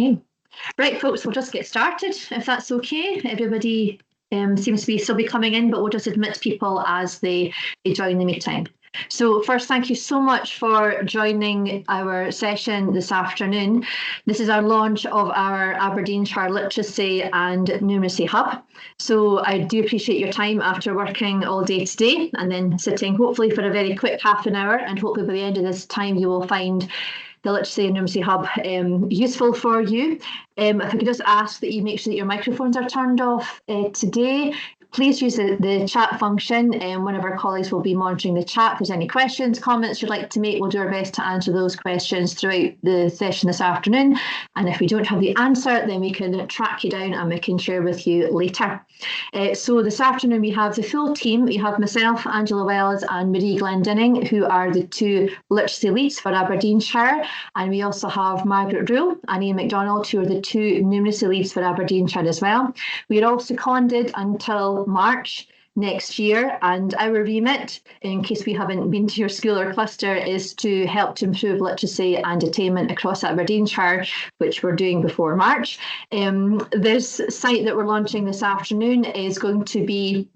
Okay. Right, folks, we'll just get started, if that's okay. Everybody seems to be still be coming in, but we'll just admit people as they join the meeting. So first, thank you so much for joining our session this afternoon. This is our launch of our Aberdeenshire Literacy and Numeracy Hub. So I do appreciate your time after working all day today and then sitting hopefully for a very quick half an hour, and hopefully by the end of this time you will find the Literacy and Numeracy Hub useful for you. If I could just ask that you make sure that your microphones are turned off today. Please use the chat function, and one of our colleagues will be monitoring the chat. If there's any questions, comments you'd like to make, we'll do our best to answer those questions throughout the session this afternoon. And if we don't have the answer, then we can track you down and we can share with you later. So this afternoon we have the full team. We have myself, Angela Wells and Marie Glendinning, who are the two literacy leads for Aberdeenshire. And we also have Margaret Rule and Ian MacDonald, who are the two numeracy leads for Aberdeenshire as well. We are all seconded until March next year, and our remit, in case we haven't been to your school or cluster, is to help to improve literacy and attainment across Aberdeenshire, which we're doing before March. This site that we're launching this afternoon is going to be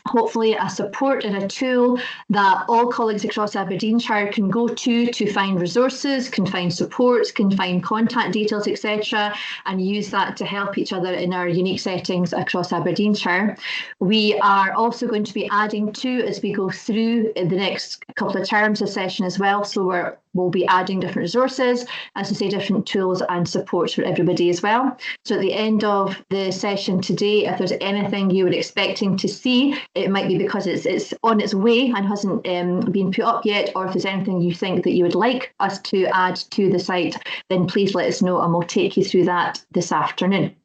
hopefully a support and a tool that all colleagues across Aberdeenshire can go to find resources, can find supports, can find contact details, etc., and use that to help each other in our unique settings across Aberdeenshire. We are also going to be adding to, as we go through the next couple of terms, a session as well. So we'll be adding different resources, as I say, different tools and supports for everybody as well. So at the end of the session today, if there's anything you were expecting to see, it might be because it's on its way and hasn't been put up yet, or if there's anything you think that you would like us to add to the site, then please let us know and we'll take you through that this afternoon.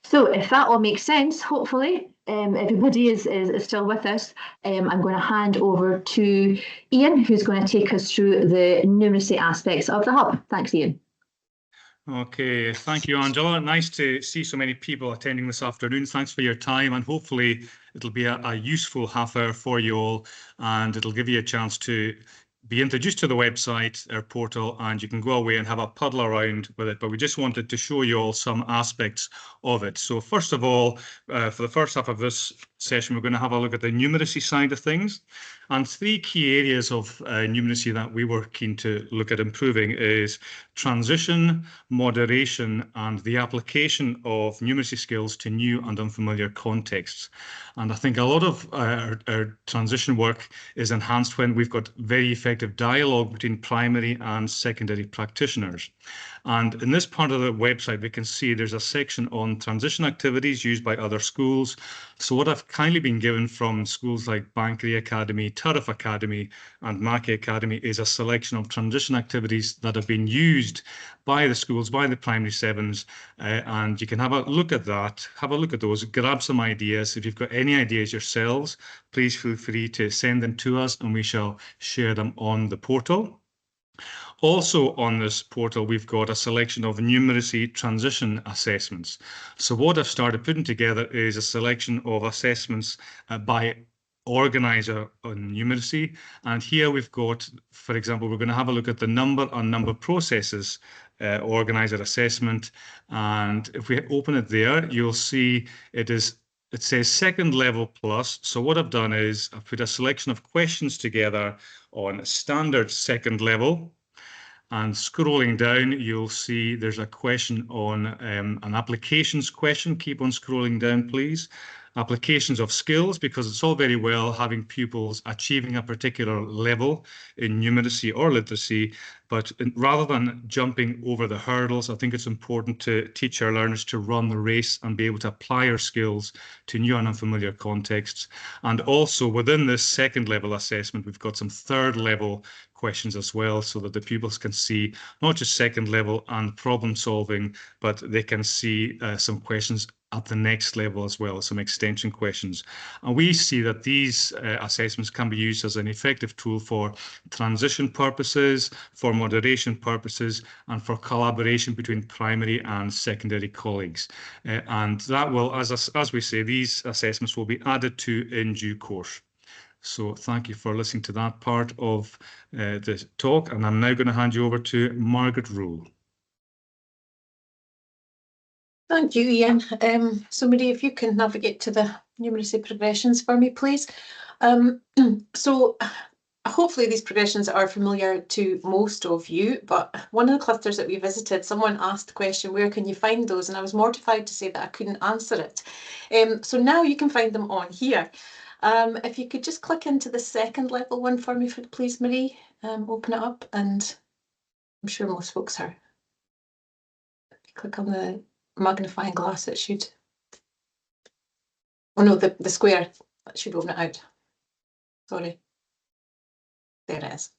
So if that all makes sense, hopefully everybody is still with us. I'm going to hand over to Ian, who's going to take us through the numeracy aspects of the hub. Thanks, Ian. Okay, thank you, Angela. Nice to see so many people attending this afternoon. Thanks for your time, and hopefully it'll be a useful half hour for you all, and it'll give you a chance to be introduced to the website, our portal, and you can go away and have a puddle around with it. But we just wanted to show you all some aspects of it. So first of all, for the first half of this session, we're going to have a look at the numeracy side of things. And three key areas of numeracy that we were keen to look at improving is transition, moderation, and the application of numeracy skills to new and unfamiliar contexts. And I think a lot of our transition work is enhanced when we've got very effective dialogue between primary and secondary practitioners. And in this part of the website, we can see there's a section on transition activities used by other schools. So what I've kindly been given from schools like Bankery Academy, Turriff Academy, and Mackay Academy is a selection of transition activities that have been used by the schools, by the primary sevens, and you can have a look at that, have a look at those, grab some ideas. If you've got any ideas yourselves, please feel free to send them to us and we shall share them on the portal. Also on this portal, we've got a selection of numeracy transition assessments. So what I've started putting together is a selection of assessments by organizer on numeracy. And here we've got, for example, we're going to have a look at the number and number processes organizer assessment. And if we open it there, you'll see it says second level plus. So what I've done is I've put a selection of questions together on standard second level. And scrolling down, you'll see there's a question on an applications question. Keep on scrolling down, please. Applications of skills, because it's all very well having pupils achieving a particular level in numeracy or literacy, but rather than jumping over the hurdles, I think it's important to teach our learners to run the race and be able to apply our skills to new and unfamiliar contexts. And also within this second level assessment, we've got some third level questions as well, so that the pupils can see not just second level and problem solving, but they can see some questions at the next level as well, some extension questions. And we see that these assessments can be used as an effective tool for transition purposes, for moderation purposes, and for collaboration between primary and secondary colleagues. And that will, as we say, these assessments will be added to in due course. So thank you for listening to that part of the talk. And I'm now going to hand you over to Margaret Rowe. Thank you, Ian. So Marie, if you can navigate to the numeracy progressions for me, please. So hopefully these progressions are familiar to most of you, but one of the clusters that we visited, someone asked the question, where can you find those? And I was mortified to say that I couldn't answer it. So now you can find them on here. If you could just click into the second level one for me, please, Marie. Open it up, and I'm sure most folks are. If you click on the magnifying glass, it should. Oh no, the square, that should open it out. Sorry. There it is.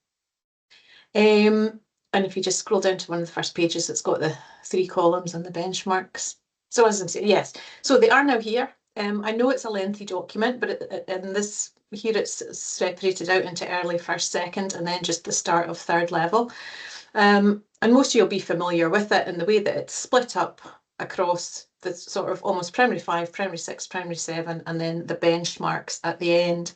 And if you just scroll down to one of the first pages, it's got the 3 columns and the benchmarks. So as I'm saying, yes, so they are now here. I know it's a lengthy document, but in this here it's separated out into early, first, second, and then just the start of third level. And most of you will be familiar with it in the way that it's split up across the sort of almost primary 5, primary 6, primary 7, and then the benchmarks at the end.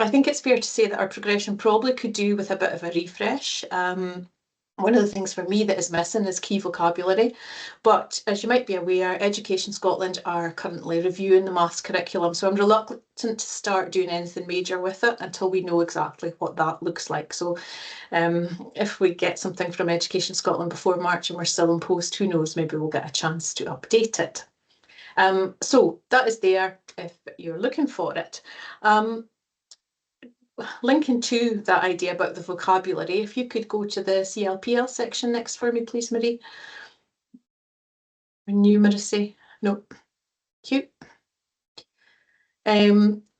I think it's fair to say that our progression probably could do with a bit of a refresh. One of the things for me that is missing is key vocabulary, but as you might be aware, Education Scotland are currently reviewing the maths curriculum, so I'm reluctant to start doing anything major with it until we know exactly what that looks like. So if we get something from Education Scotland before March and we're still in post, who knows, maybe we'll get a chance to update it. So that is there if you're looking for it. Linking to that idea about the vocabulary, if you could go to the CLPL section next for me, please, Marie. Numeracy, no, cute.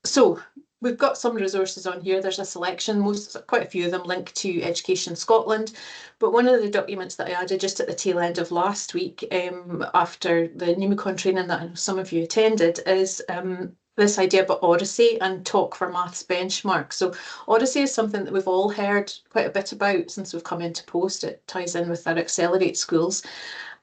So we've got some resources on here. There's a selection, quite a few of them linked to Education Scotland. But one of the documents that I added just at the tail end of last week, after the Numicon training that some of you attended, is this idea about Odyssey and Talk for Maths benchmark. So Odyssey is something that we've all heard quite a bit about since we've come into post. It ties in with our Accelerate schools.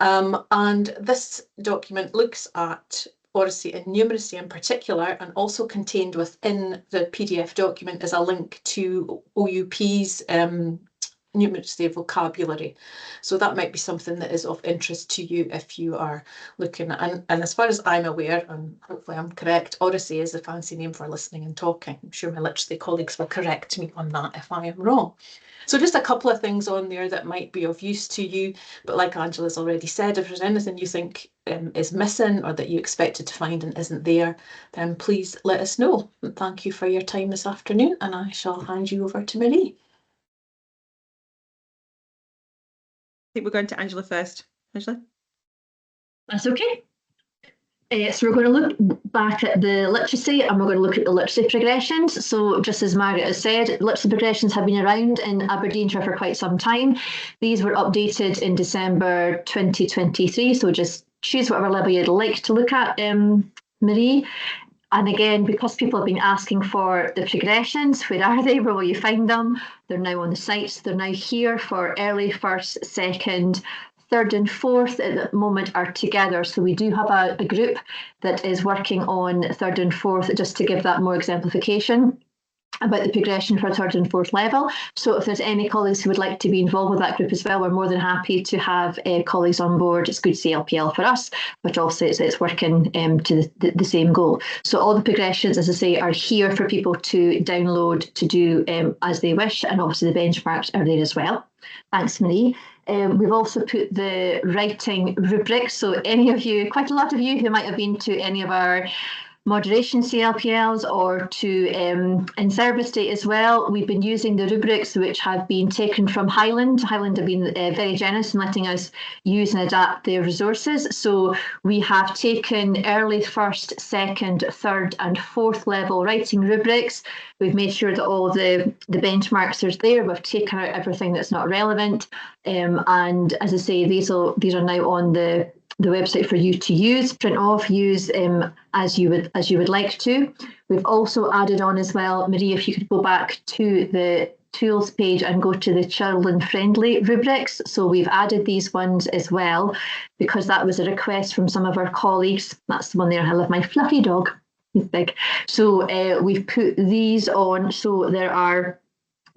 And this document looks at Odyssey and numeracy in particular, and also contained within the PDF document is a link to OUP's numeracy vocabulary. So that might be something that is of interest to you if you are looking at, and as far as I'm aware, and hopefully I'm correct, Odyssey is a fancy name for listening and talking. I'm sure my literacy colleagues will correct me on that if I am wrong. So just a couple of things on there that might be of use to you, but like Angela's already said, if there's anything you think is missing or that you expected to find and isn't there, then please let us know. And thank you for your time this afternoon, and I shall hand you over to Marie. I think we're going to Angela first. Angela? That's okay. So we're going to look back at the literacy, and we're going to look at the literacy progressions. So just as Margaret has said, literacy progressions have been around in Aberdeenshire for quite some time. These were updated in December 2023. So just choose whatever level you'd like to look at, Marie. And again, because people have been asking for the progressions, where are they? Where will you find them? They're now on the site. They're now here for early, first, second, third and fourth at the moment are together. So we do have a group that is working on third and fourth, just to give that more exemplification about the progression for third and fourth level. So if there's any colleagues who would like to be involved with that group as well, we're more than happy to have colleagues on board. It's good CLPL for us, but also it's working to the same goal. So all the progressions, as I say, are here for people to download to do as they wish, and obviously the benchmarks are there as well. Thanks, Marie. We've also put the writing rubrics. So any of you, quite a lot of you who might have been to any of our moderation CLPLs or to in-service day as well, we've been using the rubrics which have been taken from Highland. Highland have been very generous in letting us use and adapt their resources. So we have taken early first, second, third and fourth level writing rubrics. We've made sure that all the benchmarks are there. We've taken out everything that's not relevant. And as I say, these are now on the website for you to use, print off, use as you would like to. We've also added on as well, Marie, if you could go back to the tools page and go to the children friendly rubrics. So we've added these ones as well, because that was a request from some of our colleagues. That's the one there. I love my fluffy dog. He's big. So we've put these on. So there are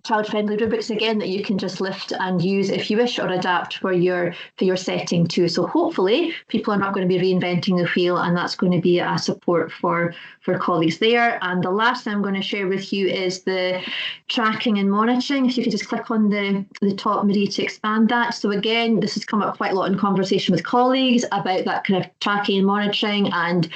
child-friendly rubrics again that you can just lift and use if you wish, or adapt for your setting too. So hopefully people are not going to be reinventing the wheel, and that's going to be a support for colleagues there. And the last thing I'm going to share with you is the tracking and monitoring. If you could just click on the top, Marie, to expand that. So again, this has come up quite a lot in conversation with colleagues about that kind of tracking and monitoring and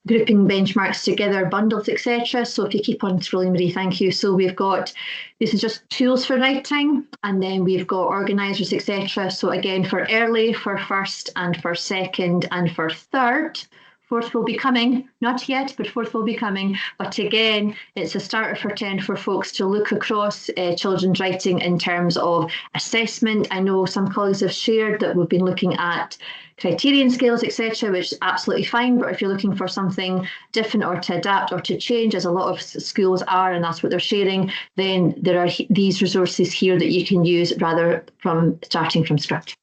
grouping benchmarks together, bundles, etc. So if you keep on scrolling, Marie, thank you. So we've got, this is just tools for writing, and then we've got organisers, etc. So again, for early, for first, and for second, and for third. Fourth will be coming, not yet, but fourth will be coming. But again, it's a starter for 10 for folks to look across children's writing in terms of assessment. I know some colleagues have shared that we've been looking at criterion scales, etc., which is absolutely fine. But if you're looking for something different or to adapt or to change, as a lot of schools are, and that's what they're sharing, then there are these resources here that you can use rather from starting from scratch.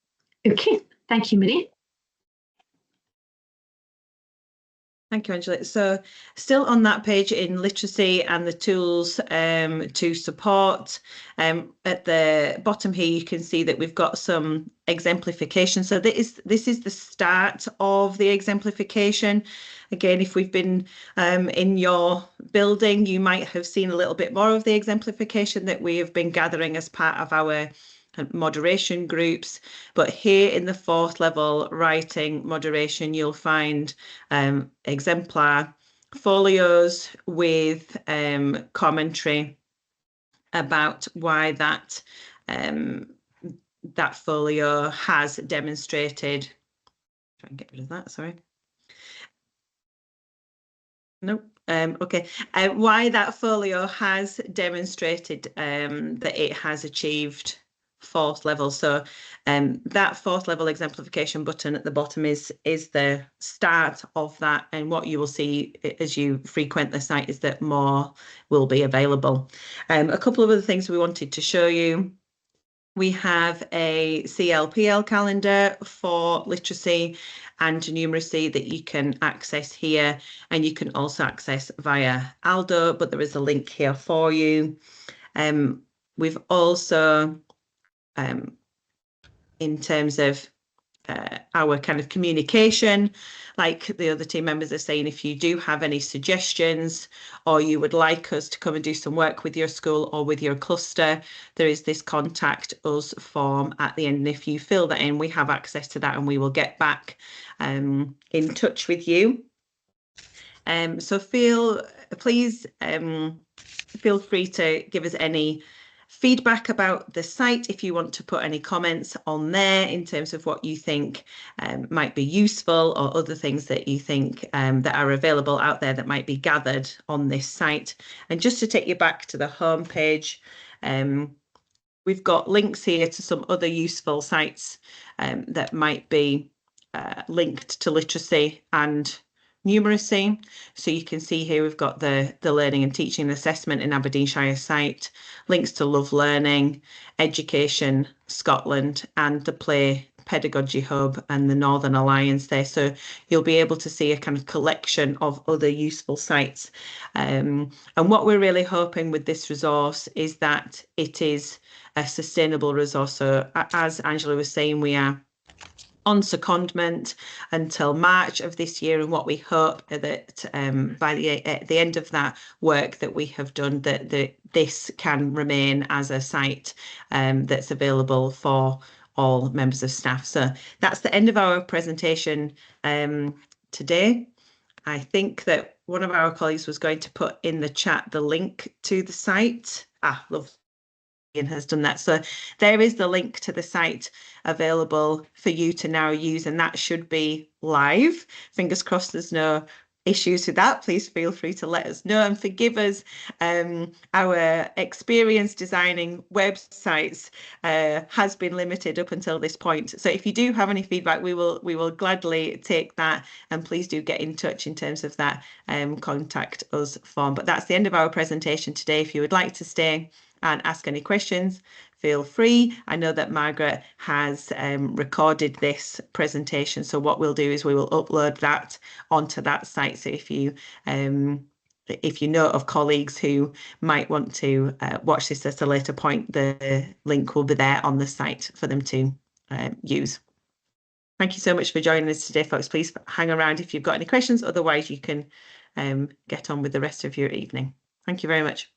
Okay, thank you, Marie. Thank you, Angela. So still on that page in literacy and the tools to support, at the bottom here, you can see that we've got some exemplification. So this is the start of the exemplification. Again, if we've been in your building, you might have seen a little bit more of the exemplification that we have been gathering as part of our moderation groups. But here in the 4th level writing moderation, you'll find exemplar folios with commentary about why that that folio has demonstrated. Try and get rid of that, sorry. Nope. Okay, why that folio has demonstrated that it has achieved 4th level. So that 4th level exemplification button at the bottom is the start of that, and what you will see as you frequent the site is that more will be available. A couple of other things we wanted to show you. We have a CLPL calendar for literacy and numeracy that you can access here, and you can also access via Aldo, but there is a link here for you. We've also in terms of our kind of communication, like the other team members are saying, if you do have any suggestions or you would like us to come and do some work with your school or with your cluster, there is this contact us form at the end. And if you fill that in, we have access to that and we will get back in touch with you. So please feel free to give us any feedback about the site if you want to put any comments on there in terms of what you think might be useful, or other things that you think that are available out there that might be gathered on this site. And just to take you back to the home page, we've got links here to some other useful sites that might be linked to literacy and numeracy. So you can see here we've got the Learning and Teaching Assessment in Aberdeenshire site, links to Love Learning, Education Scotland, and the Play Pedagogy Hub and the Northern Alliance there. So you'll be able to see a kind of collection of other useful sites. And what we're really hoping with this resource is that it is a sustainable resource. So as Angela was saying, we are on secondment until March of this year, and what we hope that by the end of that work that we have done, that this can remain as a site that's available for all members of staff. So that's the end of our presentation today. I think that one of our colleagues was going to put in the chat the link to the site. Lovely. Has done that. So there is the link to the site available for you to now use, and that should be live. Fingers crossed there's no issues with that. Please feel free to let us know and forgive us. Our experience designing websites has been limited up until this point. So if you do have any feedback, we will gladly take that, and please do get in touch in terms of that contact us form. But that's the end of our presentation today. If you would like to stay and ask any questions, feel free. I know that Margaret has recorded this presentation, so what we'll do is we will upload that onto that site. So if you if you know of colleagues who might want to watch this at a later point, the link will be there on the site for them to use. Thank you so much for joining us today, folks. Please hang around if you've got any questions. Otherwise, you can get on with the rest of your evening. Thank you very much.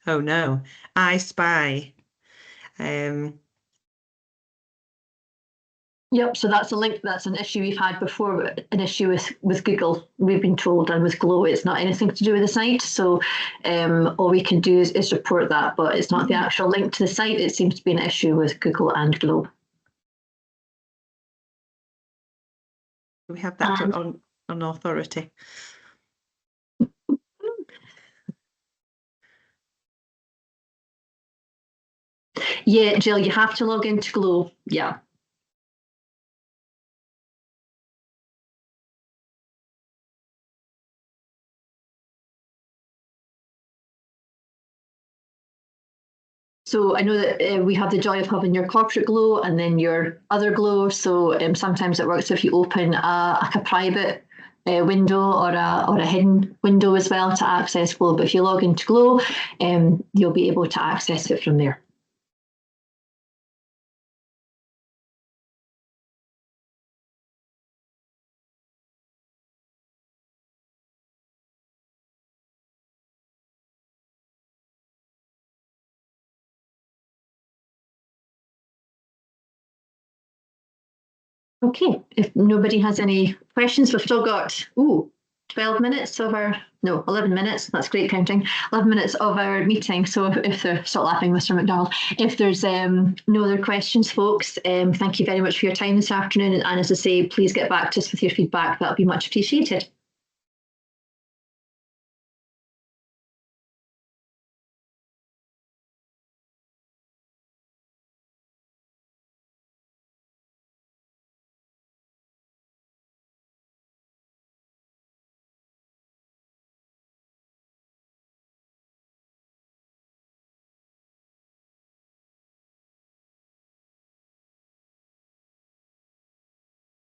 Oh no, I Spy. Yep, so that's a link, that's an issue we've had before, an issue with Google, we've been told, and with Glow, it's not anything to do with the site. So all we can do is report that, but it's not the actual link to the site. It seems to be an issue with Google and Glow. We have that on authority. Yeah, Jill, you have to log into Glow. Yeah. So I know that we have the joy of having your corporate Glow and then your other Glow. So sometimes it works if you open like a private window or a hidden window as well to access Glow. But if you log into Glow, you'll be able to access it from there. Okay, if nobody has any questions, we've still got 12 minutes of our, no, 11 minutes, that's great counting, 11 minutes of our meeting. So if they're, stop laughing, Mr. McDonald, if there's no other questions, folks, thank you very much for your time this afternoon. And as I say, please get back to us with your feedback. That'll be much appreciated.